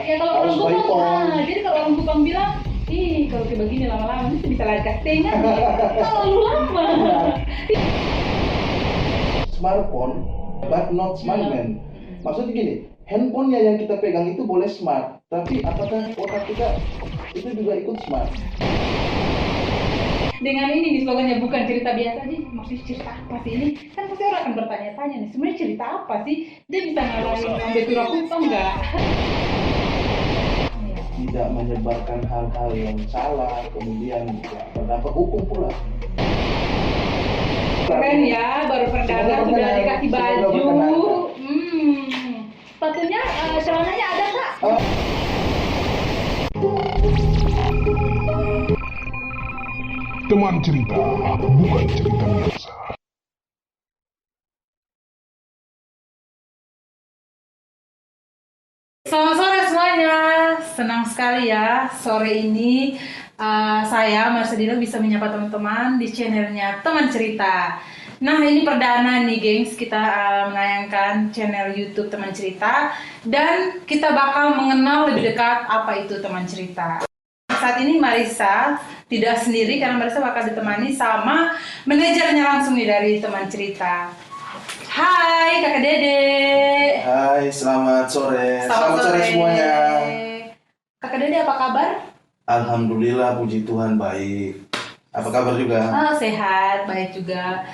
Ya kalau harus orang by Kupang, tone. jadi kalau orang Kupang bilang, ih kalau kayak begini lama-lama itu bisa lari kastengan, terlalu lama. Smartphone, but not smart man. Maksudnya gini, handphonenya yang kita pegang itu boleh smart, tapi apakah otak kita itu juga ikut smart? Dengan ini nih slogannya bukan cerita biasa aja, maksudnya cerita apa sih ini? Kan pasti orang akan bertanya-tanya nih, sebenarnya cerita apa sih? Dia bisa ngalahin Ambetura Kupang nggak? Tidak menyebarkan hal-hal yang salah, kemudian ya, berdampak hukum pula. Keren ya, baru perdana sudah dikasih baju. Sepatunya, celananya ada nggak? Teman cerita, bukan cerita biasa. Selamat sore semuanya, senang sekali ya sore ini saya Marcelino bisa menyapa teman-teman di channelnya Teman Cerita. Nah ini perdana nih gengs, kita menayangkan channel YouTube Teman Cerita dan kita bakal mengenal lebih dekat apa itu Teman Cerita. Saat ini Marissa tidak sendiri karena Marissa bakal ditemani sama manajernya langsung nih dari Teman Cerita. Hai Kakak Dede. Hai, selamat sore. Selamat sore semuanya. Kakak Dede apa kabar? Alhamdulillah, puji Tuhan baik. Apa kabar juga? Sehat, baik juga.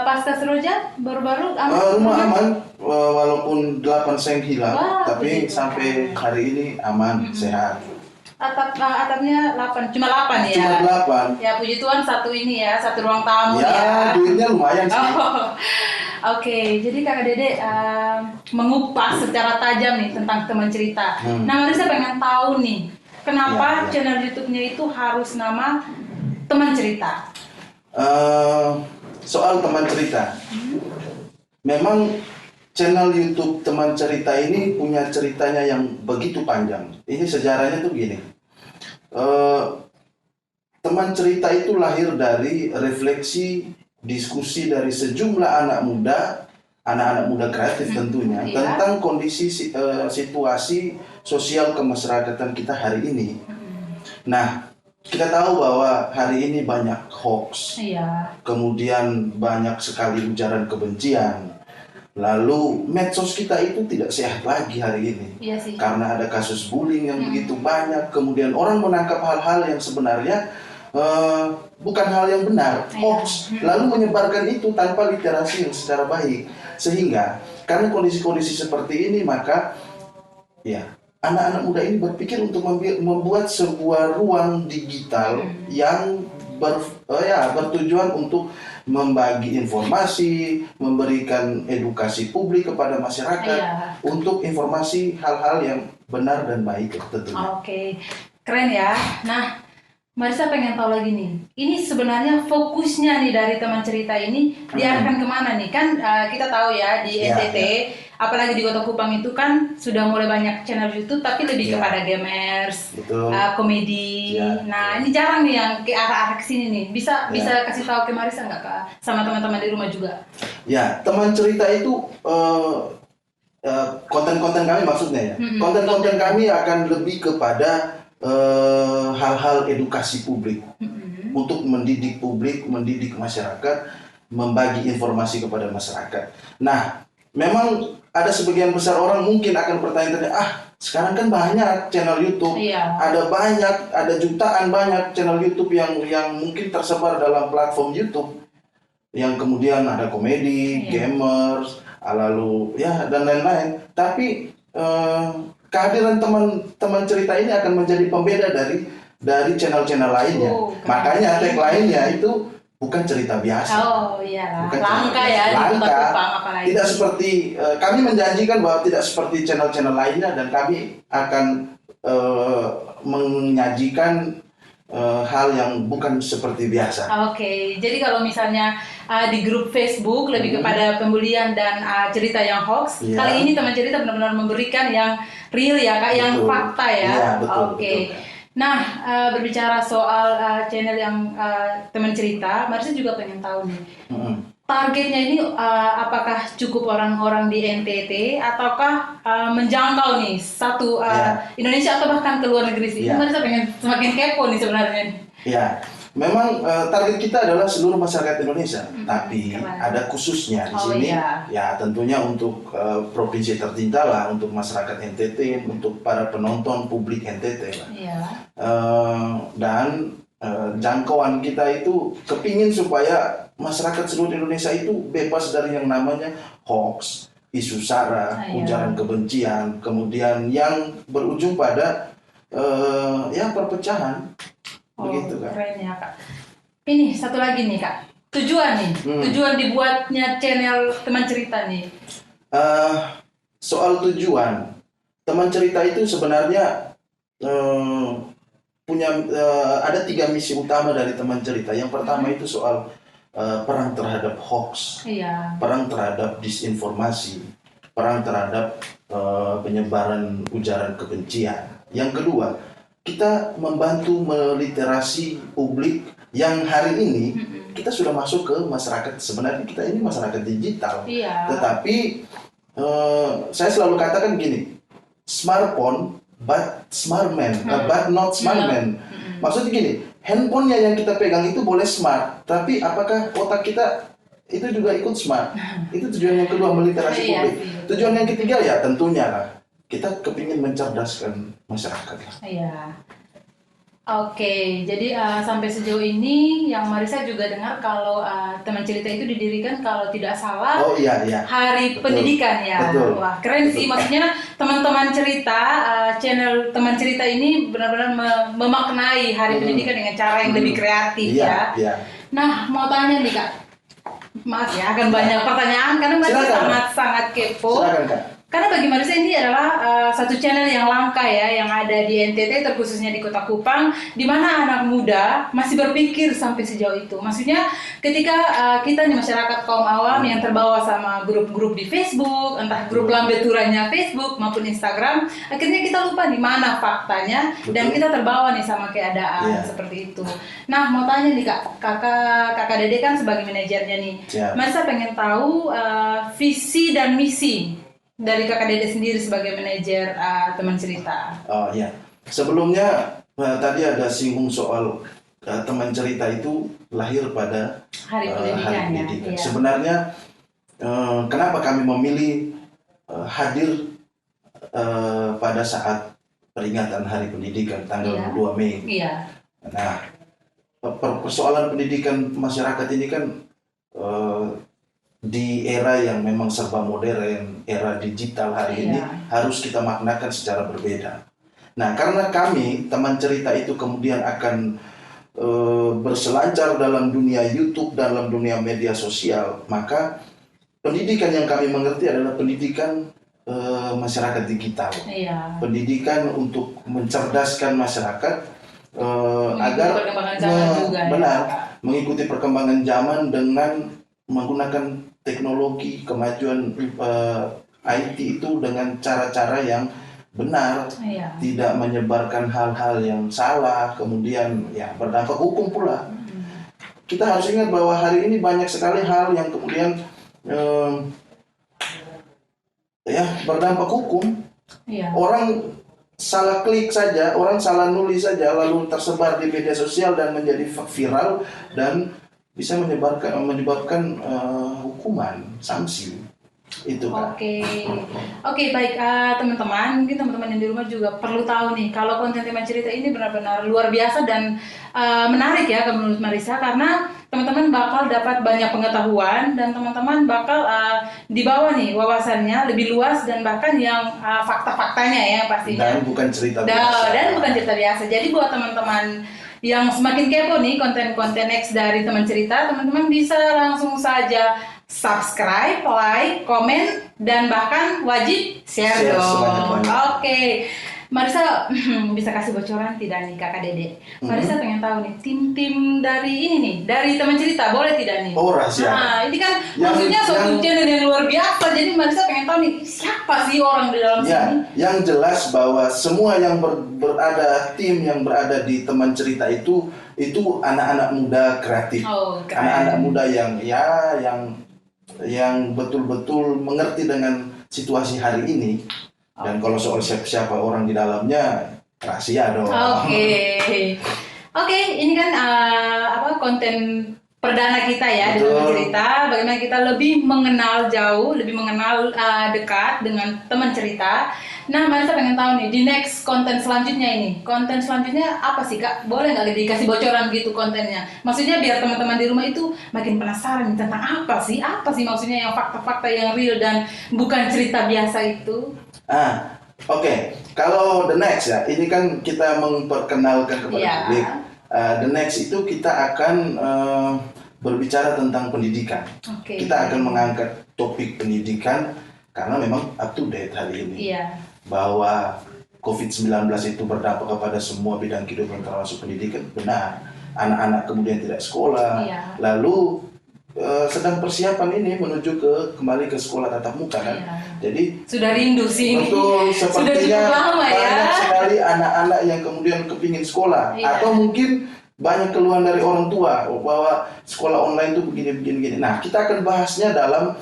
Pasca Seroja baru-baru aman? Rumah aman, walaupun 8 seng hilang, Wah, tapi puji sampai Tuhan. hari ini aman, sehat. Atapnya 8, cuma 8 ya? Cuma 8. Ya puji Tuhan satu ini ya, satu ruang tamu Ya, ya. duitnya lumayan sih. Oke, jadi Kakak Dede mengupas secara tajam nih tentang Teman Cerita. Nah, Marissa pengen tahu nih, kenapa Ya. channel YouTube-nya itu harus nama Teman Cerita? Soal Teman Cerita, memang channel YouTube Teman Cerita ini punya ceritanya yang begitu panjang. Ini sejarahnya tuh gini. Teman Cerita itu lahir dari refleksi diskusi dari sejumlah anak muda kreatif tentunya, tentang kondisi situasi sosial kemasyarakatan kita hari ini. Nah, kita tahu bahwa hari ini banyak hoax, kemudian banyak sekali ujaran kebencian. Lalu medsos kita itu tidak sehat lagi hari ini, karena ada kasus bullying yang begitu banyak. Kemudian orang menangkap hal-hal yang sebenarnya bukan hal yang benar, hoax, lalu menyebarkan itu tanpa literasi yang secara baik. Sehingga karena kondisi-kondisi seperti ini, maka ya anak-anak muda ini berpikir untuk membuat sebuah ruang digital yang bertujuan untuk membagi informasi, memberikan edukasi publik kepada masyarakat untuk informasi hal-hal yang benar dan baik tentunya. Oke, keren ya. Nah, Marissa pengen tahu lagi nih, ini sebenarnya fokusnya nih dari Teman Cerita ini diarahkan kemana nih? Kan kita tahu ya di NTT, apalagi di Kota Kupang itu kan sudah mulai banyak channel YouTube, tapi lebih kepada gamers, komedi. Nah ini jarang nih yang ke arah-arah kesini nih. Bisa kasih tahu ke Marissa nggak Kak? Sama teman-teman di rumah juga. Ya, Teman Cerita itu konten-konten kami maksudnya ya. Konten-konten kami akan lebih kepada hal-hal edukasi publik, untuk mendidik publik, mendidik masyarakat, membagi informasi kepada masyarakat. Nah, memang ada sebagian besar orang mungkin akan bertanya-tanya, sekarang kan banyak channel YouTube, ada jutaan banyak channel YouTube yang mungkin tersebar dalam platform YouTube, yang kemudian ada komedi, gamers, lalu dan lain-lain. Tapi kehadiran Teman Cerita ini akan menjadi pembeda dari channel-channel lainnya. Makanya tagline-nya itu bukan cerita biasa. Bukan langka ya di Kota Kupang apalagi. Tidak seperti kami menjanjikan bahwa tidak seperti channel-channel lainnya, dan kami akan menyajikan hal yang bukan seperti biasa. Oke, jadi kalau misalnya di grup Facebook lebih kepada pembulian dan cerita yang hoax, kali ini Teman Cerita benar-benar memberikan yang real ya Kak, yang fakta ya. Oke. Nah, berbicara soal channel yang Teman Cerita, Marissa juga pengen tahu nih, targetnya ini apakah cukup orang-orang di NTT ataukah menjangkau nih satu Indonesia atau bahkan ke luar negeri sih? Ya. Saya pengen semakin kepo nih sebenarnya. Ya, memang target kita adalah seluruh masyarakat Indonesia, tapi keren. ada khususnya di Oh, sini. iya. Ya, tentunya untuk provinsi tercinta lah, untuk masyarakat NTT, untuk para penonton publik NTT lah. Iya. Dan jangkauan kita itu kepingin supaya masyarakat seluruh Indonesia itu bebas dari yang namanya hoax, isu sara, Iya. ujaran kebencian, kemudian yang berujung pada ya perpecahan. Begitu, Kak. Keren ya Kak. Ini satu lagi nih Kak, tujuan nih, tujuan dibuatnya channel Teman Cerita nih. Soal tujuan, Teman Cerita itu sebenarnya punya ada 3 misi utama dari Teman Cerita. Yang pertama itu soal perang terhadap hoax, Iya. perang terhadap disinformasi, perang terhadap penyebaran ujaran kebencian. Yang kedua, kita membantu meliterasi publik yang hari ini kita sudah masuk ke masyarakat. Sebenarnya kita ini masyarakat digital, Iya. tetapi saya selalu katakan gini, smartphone but smart man, but not smart man. Maksudnya gini, handphonenya yang kita pegang itu boleh smart, tapi apakah otak kita itu juga ikut smart? Itu tujuan yang kedua, meliterasi Iya publik. sih. Tujuan yang ketiga ya tentunya lah, kita kepingin mencerdaskan masyarakat. Iya. Oke, jadi sampai sejauh ini yang Marisa juga dengar kalau Teman Cerita itu didirikan kalau tidak salah Oh iya, iya. Hari Betul. Pendidikan ya. Betul. Wah, keren sih, maksudnya teman-teman cerita, channel Teman Cerita ini benar-benar memaknai Hari Pendidikan dengan cara yang lebih kreatif Iya, ya. iya. Nah, mau tanya nih Kak. Maaf ya, akan banyak pertanyaan karena Marisa Silakan. sangat kepo. Silakan, Kak. Karena bagi Marisa ini adalah satu channel yang langka ya, yang ada di NTT, terkhususnya di Kota Kupang, di mana anak muda masih berpikir sampai sejauh itu. Maksudnya ketika kita nih masyarakat kaum awam yang terbawa sama grup-grup di Facebook, entah grup lambe turanya Facebook maupun Instagram, akhirnya kita lupa nih mana faktanya. Dan Betul. kita terbawa nih sama keadaan Iya. seperti itu. Nah, mau tanya nih Kak, kakak Dede kan sebagai manajernya nih. Siap. Marisa pengen tahu visi dan misi dari kakak Dede sendiri sebagai manajer Teman Cerita. Oh iya. Sebelumnya tadi ada singgung soal Teman Cerita itu lahir pada Hari Pendidikan ya. Iya. Sebenarnya kenapa kami memilih hadir pada saat peringatan Hari Pendidikan tanggal Iya. 2 Mei. Iya. Nah, persoalan pendidikan masyarakat ini kan di era yang memang serba modern, era digital hari ini harus kita maknakan secara berbeda. Nah, karena kami Teman Cerita itu kemudian akan berselancar dalam dunia YouTube, dalam dunia media sosial, maka pendidikan yang kami mengerti adalah pendidikan masyarakat digital. Iya. Pendidikan untuk mencerdaskan masyarakat agar perkembangan zaman juga ya. benar mengikuti perkembangan zaman dengan menggunakan teknologi kemajuan IT itu dengan cara-cara yang benar, Iya. tidak menyebarkan hal-hal yang salah, kemudian ya berdampak hukum pula. Kita harus ingat bahwa hari ini banyak sekali hal yang kemudian ya berdampak hukum. Iya. Orang salah klik saja, orang salah nulis saja lalu tersebar di media sosial dan menjadi viral dan bisa menyebabkan hukuman, sanksi. Itu kan. Oke, baik teman-teman, mungkin teman-teman yang di rumah juga perlu tahu nih kalau konten Teman Cerita ini benar-benar luar biasa dan menarik ya menurut Marisa, karena teman-teman bakal dapat banyak pengetahuan dan teman-teman bakal dibawa nih wawasannya lebih luas dan bahkan yang fakta-faktanya ya pastinya. Dan bukan cerita biasa. Dan bukan cerita biasa. Jadi buat teman-teman yang semakin kepo nih konten-konten next dari Teman Cerita, teman-teman bisa langsung saja subscribe, like, komen, dan bahkan wajib share dong. sebanyak-banyak. Oke. Marisa bisa kasih bocoran tidak nih Kakak Dede? Marisa pengen tahu nih tim-tim dari ini nih, dari teman cerita boleh tidak nih? Oh, rahasia. Nah, ini kan Yang- maksudnya suatu yang- channel yang luar biasa, jadi Marisa pengen tahu nih siapa sih orang di dalam Ya, sini? yang jelas bahwa semua yang berada tim yang berada di teman cerita itu anak-anak muda kreatif, Oh, keren. anak-anak muda yang betul-betul mengerti dengan situasi hari ini. Dan kalau soal siapa orang di dalamnya rahasia dong. Oke, ini kan konten perdana kita ya di Betul. teman cerita. Bagaimana kita lebih mengenal jauh, lebih mengenal dekat dengan teman cerita. Nah, Marisa pengen tahu nih di next konten selanjutnya ini. Konten selanjutnya apa sih Kak? Boleh nggak dikasih bocoran gitu kontennya? Maksudnya biar teman-teman di rumah itu makin penasaran tentang apa sih maksudnya yang fakta-fakta yang real dan bukan cerita biasa itu. Oke. Kalau the next ya, ini kan kita memperkenalkan kepada Iya. publik. The next itu kita akan berbicara tentang pendidikan. Oke. Kita akan mengangkat topik pendidikan karena memang up to date hari ini. Iya. Bahwa COVID-19 itu berdampak kepada semua bidang kehidupan termasuk pendidikan, benar. Anak-anak kemudian tidak sekolah, Iya. lalu sedang persiapan ini menuju kembali ke sekolah tatap muka kan. Iya. Jadi Sudah rindu sih ini. betul, Sudah sepertinya cukup lama ya. banyak sekali anak-anak yang kemudian kepingin sekolah. Iya. Atau mungkin banyak keluhan dari orang tua bahwa sekolah online itu begini. Nah, kita akan bahasnya dalam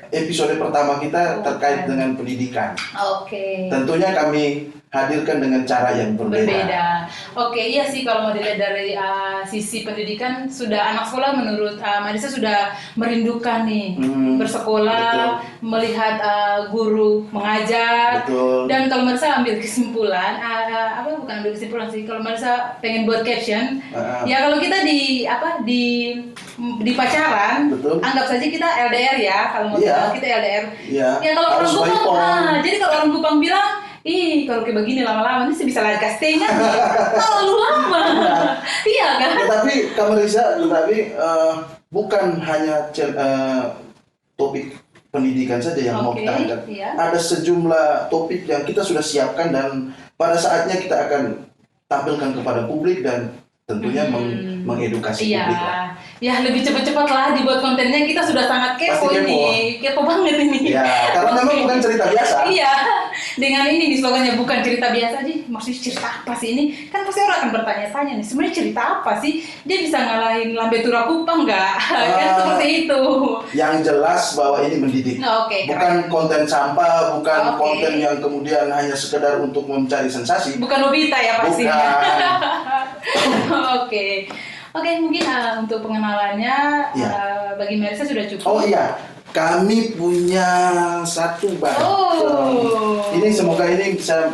episode pertama kita terkait dengan pendidikan. Oke. Tentunya kami hadirkan dengan cara yang berbeda. Oke, iya sih kalau mau dilihat dari sisi pendidikan sudah anak sekolah menurut Marisa sudah merindukan nih bersekolah, melihat guru mengajar. Betul. Dan kalau Marisa ambil kesimpulan, bukan ambil kesimpulan sih, kalau Marisa pengen buat caption, ya kalau kita di pacaran, Betul. anggap saja kita LDR ya, kalau mau Iya. kita LDR. Iya. Ya kalau orang Harus Kupang, baik-baik. jadi kalau orang Kupang bilang, ih kalau kayak begini lama-lama ini sih bisa lari castingan, terlalu lama. Iya kan? Tetapi Kak Marisa, bukan hanya topik pendidikan saja yang mau Oke, kita angkat. iya. Ada sejumlah topik yang kita sudah siapkan dan pada saatnya kita akan tampilkan kepada publik dan tentunya mengedukasi Iya, publik lah. ya lebih cepat-cepat lah dibuat kontennya. Kita sudah sangat kepo Pasti kepo. ini, kepo banget ini. Ya, karena memang bukan cerita biasa. Iya, dengan ini di slogannya bukan cerita biasa aja. Maksudnya cerita apa sih ini? Kan pasti orang akan bertanya-tanya nih. Sebenarnya cerita apa sih? Dia bisa ngalahin Lambe Tura Kupang nggak? Kan seperti itu. Yang jelas bahwa ini mendidik. Oke, Bukan konten sampah, bukan Oke. konten yang kemudian hanya sekedar untuk mencari sensasi. Bukan Nobita ya pastinya. Bukan. Oke, mungkin untuk pengenalannya Iya. bagi Marisa sudah cukup. Oh iya, kami punya satu baju. Oh. Ini semoga ini bisa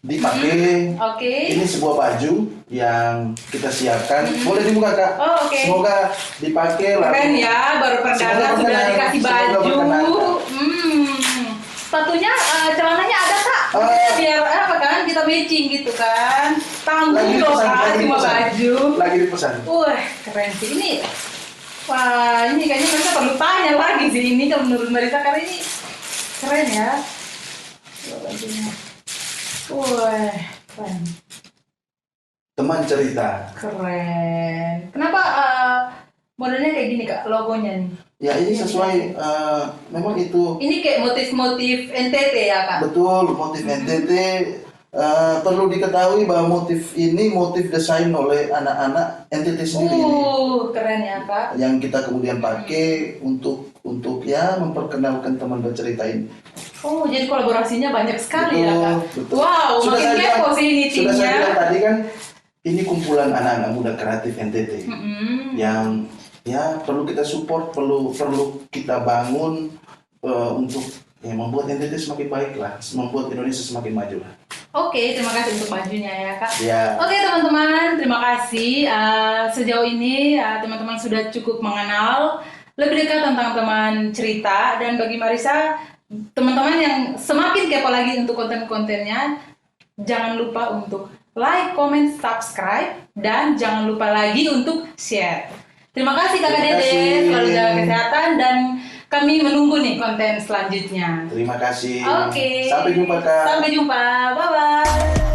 dipakai. Oke. Ini sebuah baju yang kita siapkan. Boleh dibuka Kak? Oh, oke. Semoga dipakai. Keren ya, baru perdana Semoga sudah berkenan. dikasih Semoga baju. berkenan. Sepatunya, celananya ada Kak? Oh. Biar apa kan kita matching gitu kan? Tanggung Lagi loh dipesan, Kak, lagi cuma dipesan. baju. Lagi dipesan. Wah, keren sih ini. Wah, ini kayaknya Marisa perlu tanya lagi sih ini kalau menurut Marisa karena ini keren ya. Coba bajunya. Wah, keren. Teman cerita. Keren. Kenapa modelnya kayak gini Kak, logonya nih? Ya ini sesuai, memang itu Ini kayak motif-motif NTT ya Kak? betul motif NTT. Perlu diketahui bahwa motif ini motif desain oleh anak-anak NTT sendiri ini. Keren ya Kak. Yang kita kemudian pakai untuk ya memperkenalkan teman bercerita ini. Oh, jadi kolaborasinya banyak sekali ya Kak? Betul. Wow, Sudah makin saya kepo bilang- sih ini Sudah saya timnya. bilang tadi kan ini kumpulan anak-anak muda kreatif NTT yang ya perlu kita support, perlu kita bangun untuk ya membuat NTT semakin baik lah, membuat Indonesia semakin maju lah. Oke, terima kasih untuk bajunya ya Kak. Ya. Oke teman-teman, terima kasih. Sejauh ini teman-teman sudah cukup mengenal lebih dekat tentang teman cerita. Dan bagi Marisa, teman-teman yang semakin kepo lagi untuk konten-kontennya, jangan lupa untuk like, comment, subscribe, dan jangan lupa lagi untuk share. Terima kasih Kakak Terima Dede, kasih. selalu jaga kesehatan dan kami menunggu nih konten selanjutnya. Terima kasih. Oke. Sampai jumpa Kak. Sampai jumpa. Bye bye.